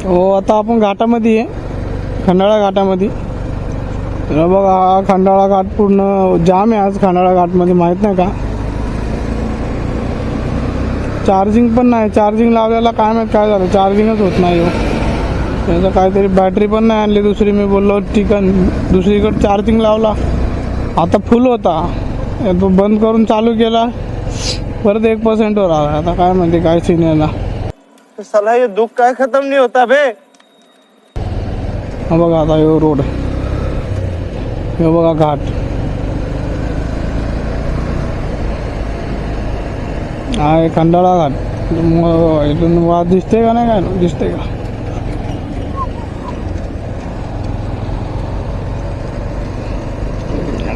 हो आता आपण घाटामध्ये आहे, खंडाळा घाटामध्ये. तर बघा हा खंडाळा घाट पूर्ण जाम आहे आज खंडाळा घाटमध्ये, माहीत नाही का. चार्जिंग पण नाही, चार्जिंग लावलेला काय माहीत काय झालं, चार्जिंगच होत नाही हो. त्याचं काहीतरी बॅटरी पण नाही आणली दुसरी. मी बोललो ठीक आहे, दुसरीकडे चार्जिंग लावला, आता फुल होता, तो बंद करून चालू केला, परत 1% वर आला. आता काय म्हणते काय सीन आहे ना. साला ये दुख काय खत्म नहीं होता बे. हा बघा आता यो रोड, हे बघा घाट. हा आहे खंडाळा घाट. इथून वाद दिसते का नाही, काय दिसते का.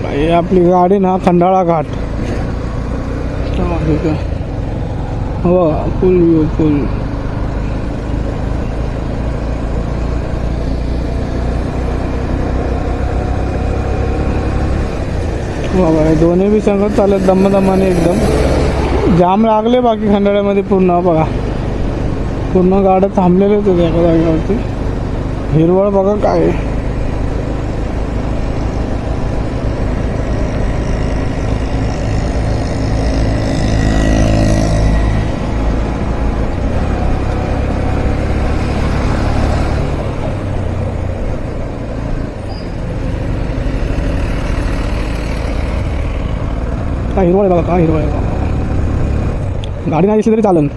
हे आपली गाडी ना खंडाळा घाट. ठीक आहे, हो फुल व्यू फुल. बाबा हे दोन्ही बी संगत चालत दमदमाने एकदम. जाम लागले बाकी खंडाळ्यामध्ये पूर्ण. बघा पूर्ण गाड्या थांबलेलेच होते एका जागेवरती. हिरवळ बघा काय आहे. काय हिरवळ आहे बघा, काय हिरवळ आहे बघा. गाडी नाही दिसली तरी चालन,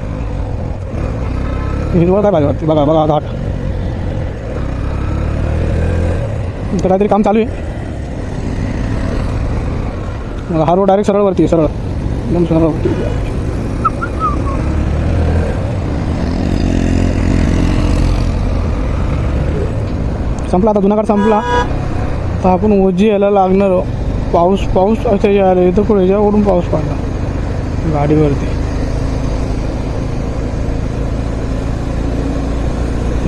हिरवळ काय पाहिजे वाटते. बघा बघा घाट. तर काहीतरी काम चालू आहे. हा रोड डायरेक्ट सरळ वरती, सरळ एकदम सरळ वरती. संपला आता, जुना घाट संपला. तर आपण ओजी यायला लागणार. पाऊस पाऊस असं यायला इथं पुढे याच्यावरून पाऊस पडला गाडीवरती.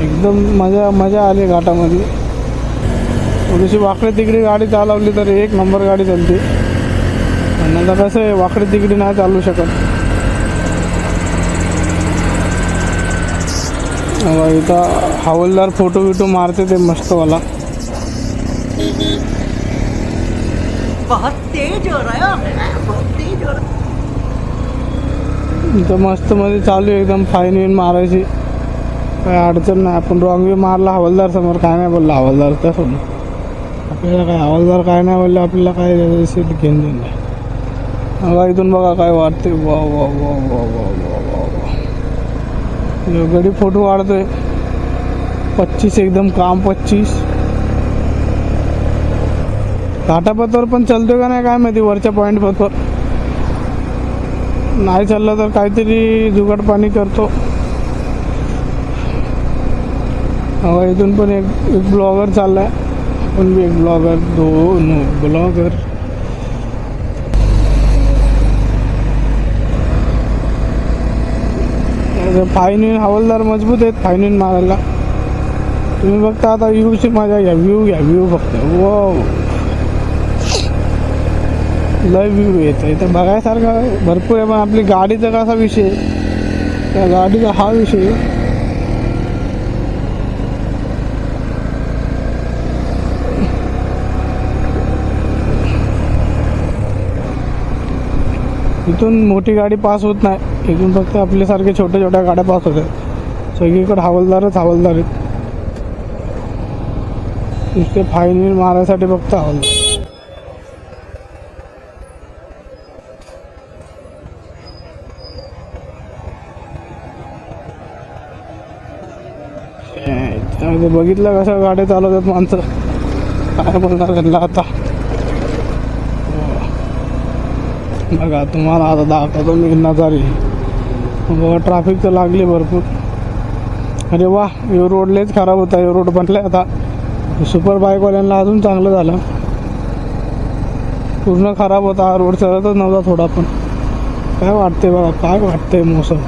एकदम मजा मजा आली घाटामध्ये. थोडीशी वाकडे तिकडे गाडी चालवली तर एक नंबर गाडी चालते. आणि आता कसं आहे वाकडे तिकडे नाही चालू शकत. इथं हवालदार फोटो बिटो मारते ते मस्तवाला. बहुत तेज हो रहा है, बहुत तेज हो रहा है. इथं मस्त मध्ये चालू आहे एकदम. फाईन विन मारायची काय अडचण नाही. आपण रॉंग वे मारला हवालदार समोर, काय नाही बोलला हवालदार तसं. आपल्याला काय हवालदार काय नाही बोलले, आपल्याला काय घेऊन देऊन नाही. बघा इथून बघा काय वाटते. वा वा वा वा वा वा वा. गडी फोटो काढतोय. 25 एकदम काम 25. घाटापथावर पण चालतोय का नाही काय माहिती, वरच्या पॉईंट पथवर नाही चाललं तर काहीतरी जुगाड पाणी करतो. इथून पण एक ब्लॉगर चाललाय. आपण बी एक ब्लॉगर, दोन ब्लॉगर. फाईन हवालदार मजबूत आहेत फाईन मारायला. तुम्ही बघता आता व्ह्यूची मजा घ्या, व्ह्यू घ्या, व्ह्यू फक्त. व लय व्ह्यू येतं इथं बघायसारखं भरपूर आहे. पण आपली गाडीचा कसा विषय, त्या गाडीचा हा विषय. इथून मोठी गाडी पास होत नाही, इथून फक्त आपल्यासारखे छोट्या छोट्या गाड्या पास होतात. सगळीकडे हवालदारच हवालदार आहेत. नुसते फाईन मारायसाठी फक्त हवालदार. बघितलं कसं गाड्या चालवतात माणसं, काय बोलणार त्यांना आता. बघा तुम्हाला आता दाखवतो मी नजारे. बघा ट्रॅफिक तर लागली भरपूर. अरे वा, यो रोड लयच खराब होता. यो रोड बनलाय आता सुपर बाईकवाल्यांना अजून चांगलं झालं. पूर्ण खराब होता हा रोड, चढतच नव्हता थोडा पण. काय वाटतंय बघा, काय वाटतंय मोसम.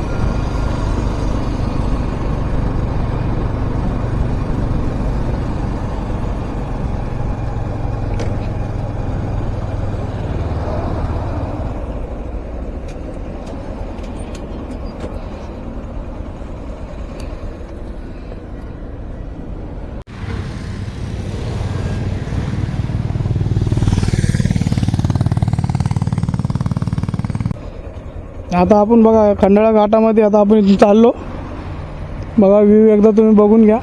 आता आपण बघा खंडाळा घाटामध्ये आता आपण इथून चाललो. बघा व्ह्यू एकदा तुम्ही बघून घ्या.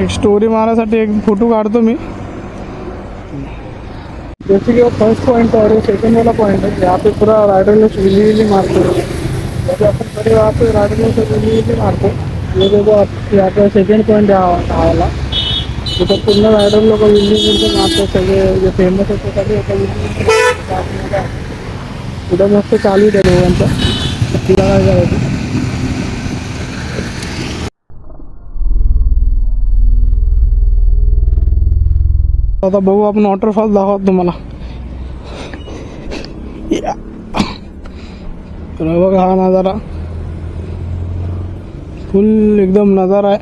एक स्टोरी मारण्यासाठी एक फोटो काढतो मी. जैसे कि वो फर्स्ट पॉइंट और सेकंड वाला पॉइंट है, यहाँ पे पूरा राइडर लोग विली मारते हैं. जब अपन खड़े वहाँ पे राइडर लोग विली मारते. ये देखो आप यहाँ पे सेकंड पॉइंट आला तिथं पूर्ण रायडर लोक विली मारते सगळे. जे फेमस होते सगळे एका विली पुढं मस्त चालू आहे त्या दोघांचं. तिला काय करायचं. आता बघू आपण वॉटरफॉल दाखवत तुम्हाला. तर बघा हा नजारा फुल एकदम नजारा आहे.